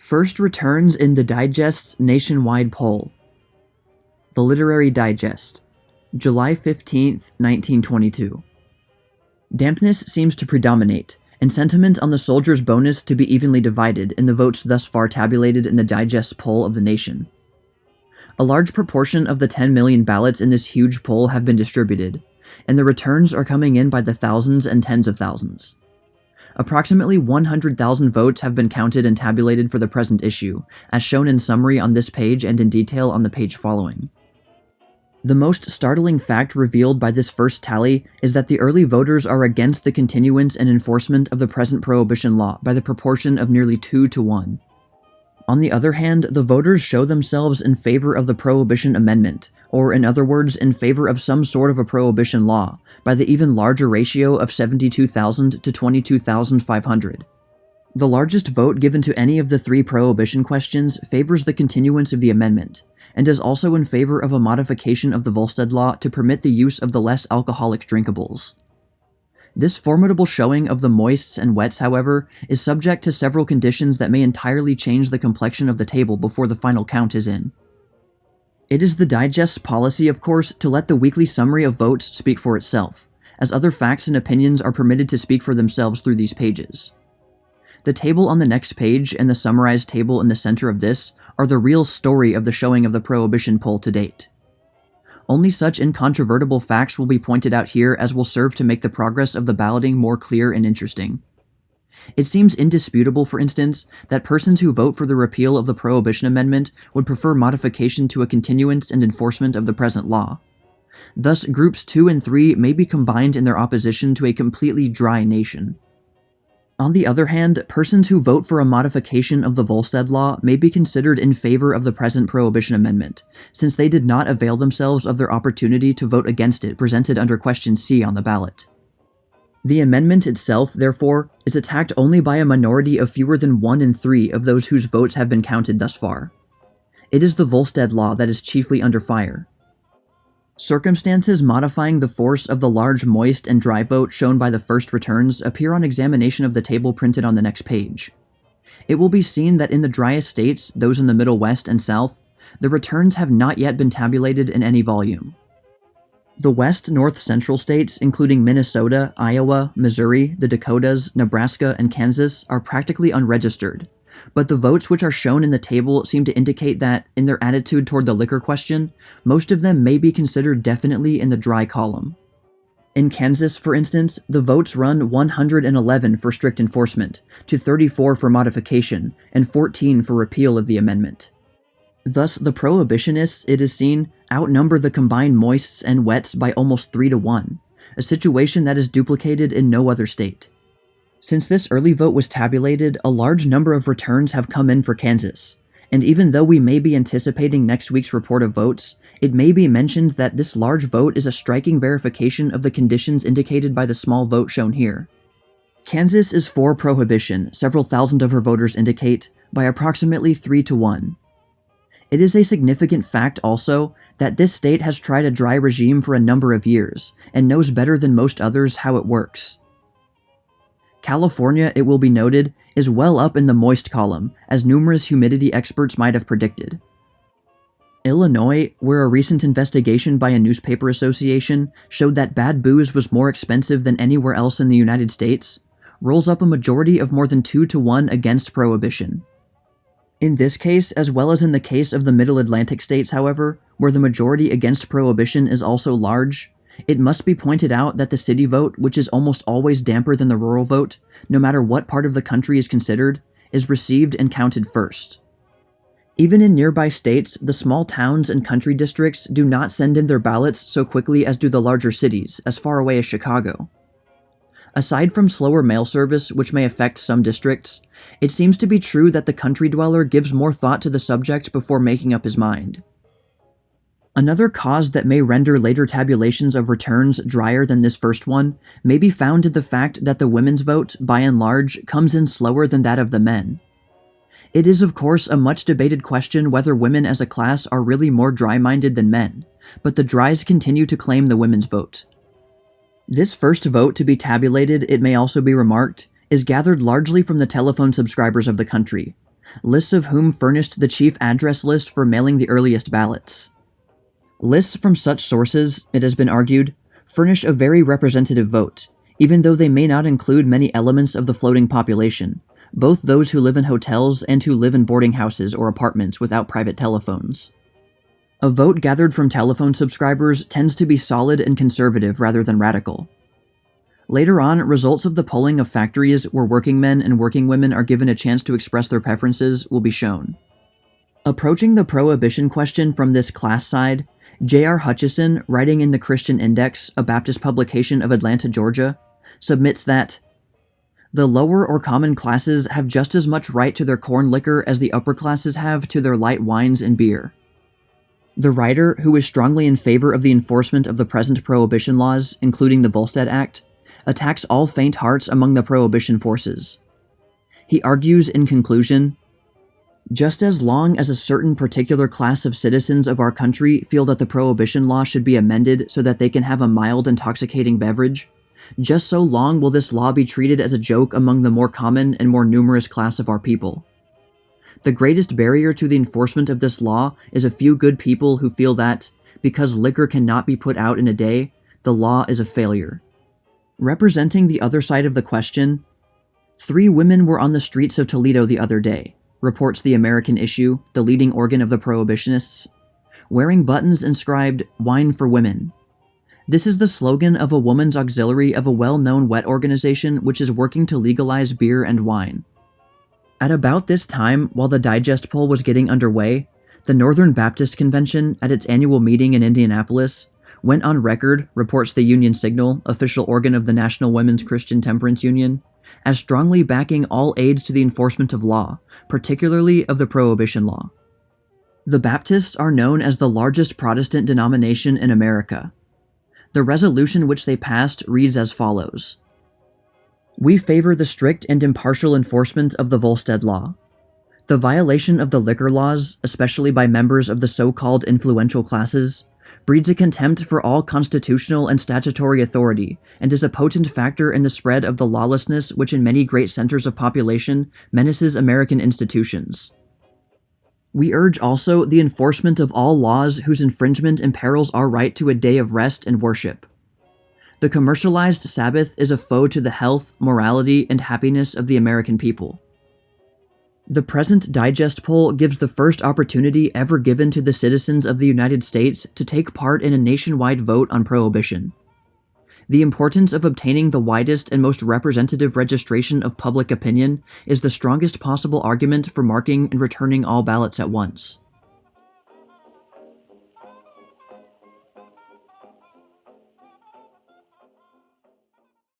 First returns in the Digest's nationwide poll. The Literary Digest, July 15th, 1922. Dampness seems to predominate, and sentiment on the soldier's bonus to be evenly divided in the votes thus far tabulated in the Digest's poll of the nation. A large proportion of the 10 million ballots in this huge poll have been distributed, and the returns are coming in by the thousands and tens of thousands. Approximately 100,000 votes have been counted and tabulated for the present issue, as shown in summary on this page and in detail on the page following. The most startling fact revealed by this first tally is that the early voters are against the continuance and enforcement of the present Prohibition law by the proportion of nearly 2 to 1. On the other hand, the voters show themselves in favor of the Prohibition Amendment, or in other words, in favor of some sort of a Prohibition law, by the even larger ratio of 72,000 to 22,500. The largest vote given to any of the three Prohibition questions favors the continuance of the amendment, and is also in favor of a modification of the Volstead law to permit the use of the less alcoholic drinkables. This formidable showing of the moists and wets, however, is subject to several conditions that may entirely change the complexion of the table before the final count is in. It is the Digest's policy, of course, to let the weekly summary of votes speak for itself, as other facts and opinions are permitted to speak for themselves through these pages. The table on the next page and the summarized table in the center of this are the real story of the showing of the Prohibition poll to date. Only such incontrovertible facts will be pointed out here as will serve to make the progress of the balloting more clear and interesting. It seems indisputable, for instance, that persons who vote for the repeal of the Prohibition Amendment would prefer modification to a continuance and enforcement of the present law. Thus, groups 2 and 3 may be combined in their opposition to a completely dry nation. On the other hand, persons who vote for a modification of the Volstead law may be considered in favor of the present Prohibition Amendment, since they did not avail themselves of their opportunity to vote against it presented under question C on the ballot. The amendment itself, therefore, is attacked only by a minority of fewer than 1 in 3 of those whose votes have been counted thus far. It is the Volstead law that is chiefly under fire. Circumstances modifying the force of the large moist and dry vote shown by the first returns appear on examination of the table printed on the next page. It will be seen that in the driest states, those in the Middle West and South, the returns have not yet been tabulated in any volume. The West North Central states, including Minnesota, Iowa, Missouri, the Dakotas, Nebraska, and Kansas, are practically unregistered, but the votes which are shown in the table seem to indicate that, in their attitude toward the liquor question, most of them may be considered definitely in the dry column. In Kansas, for instance, the votes run 111 for strict enforcement, to 34 for modification, and 14 for repeal of the amendment. Thus, the prohibitionists, it is seen, outnumber the combined moists and wets by almost 3 to 1, a situation that is duplicated in no other state. Since this early vote was tabulated, a large number of returns have come in for Kansas, and even though we may be anticipating next week's report of votes, it may be mentioned that this large vote is a striking verification of the conditions indicated by the small vote shown here. Kansas is for prohibition, several thousand of her voters indicate, by approximately 3 to 1. It is a significant fact also that this state has tried a dry regime for a number of years, and knows better than most others how it works. California, it will be noted, is well up in the moist column, as numerous humidity experts might have predicted. Illinois, where a recent investigation by a newspaper association showed that bad booze was more expensive than anywhere else in the United States, rolls up a majority of more than 2 to 1 against prohibition. In this case, as well as in the case of the Middle Atlantic states, however, where the majority against prohibition is also large, it must be pointed out that the city vote, which is almost always damper than the rural vote, no matter what part of the country is considered, is received and counted first. Even in nearby states, the small towns and country districts do not send in their ballots so quickly as do the larger cities, as far away as Chicago. Aside from slower mail service, which may affect some districts, it seems to be true that the country dweller gives more thought to the subject before making up his mind. Another cause that may render later tabulations of returns drier than this first one may be found in the fact that the women's vote, by and large, comes in slower than that of the men. It is, of course, a much debated question whether women as a class are really more dry-minded than men, but the dries continue to claim the women's vote. This first vote to be tabulated, it may also be remarked, is gathered largely from the telephone subscribers of the country, lists of whom furnished the chief address list for mailing the earliest ballots. Lists from such sources, it has been argued, furnish a very representative vote, even though they may not include many elements of the floating population, both those who live in hotels and who live in boarding houses or apartments without private telephones. A vote gathered from telephone subscribers tends to be solid and conservative rather than radical. Later on, results of the polling of factories where working men and working women are given a chance to express their preferences will be shown. Approaching the prohibition question from this class side, J.R. Hutchison, writing in the Christian Index, a Baptist publication of Atlanta, Georgia, submits that the lower or common classes have just as much right to their corn liquor as the upper classes have to their light wines and beer. The writer, who is strongly in favor of the enforcement of the present prohibition laws, including the Volstead Act, attacks all faint hearts among the prohibition forces. He argues in conclusion, just as long as a certain particular class of citizens of our country feel that the prohibition law should be amended so that they can have a mild intoxicating beverage, just so long will this law be treated as a joke among the more common and more numerous class of our people. The greatest barrier to the enforcement of this law is a few good people who feel that, because liquor cannot be put out in a day, the law is a failure. Representing the other side of the question, 3 women were on the streets of Toledo the other day, reports the American Issue, the leading organ of the prohibitionists, wearing buttons inscribed, "Wine for Women." This is the slogan of a woman's auxiliary of a well-known wet organization which is working to legalize beer and wine. At about this time, while the digest poll was getting underway, the Northern Baptist Convention, at its annual meeting in Indianapolis, went on record, reports the Union Signal, official organ of the National Women's Christian Temperance Union, as strongly backing all aids to the enforcement of law, particularly of the Prohibition law. The Baptists are known as the largest Protestant denomination in America. The resolution which they passed reads as follows. We favor the strict and impartial enforcement of the Volstead law. The violation of the liquor laws, especially by members of the so-called influential classes, breeds a contempt for all constitutional and statutory authority, and is a potent factor in the spread of the lawlessness which in many great centers of population menaces American institutions. We urge also the enforcement of all laws whose infringement imperils our right to a day of rest and worship. The commercialized Sabbath is a foe to the health, morality, and happiness of the American people. The present digest poll gives the first opportunity ever given to the citizens of the United States to take part in a nationwide vote on prohibition. The importance of obtaining the widest and most representative registration of public opinion is the strongest possible argument for marking and returning all ballots at once.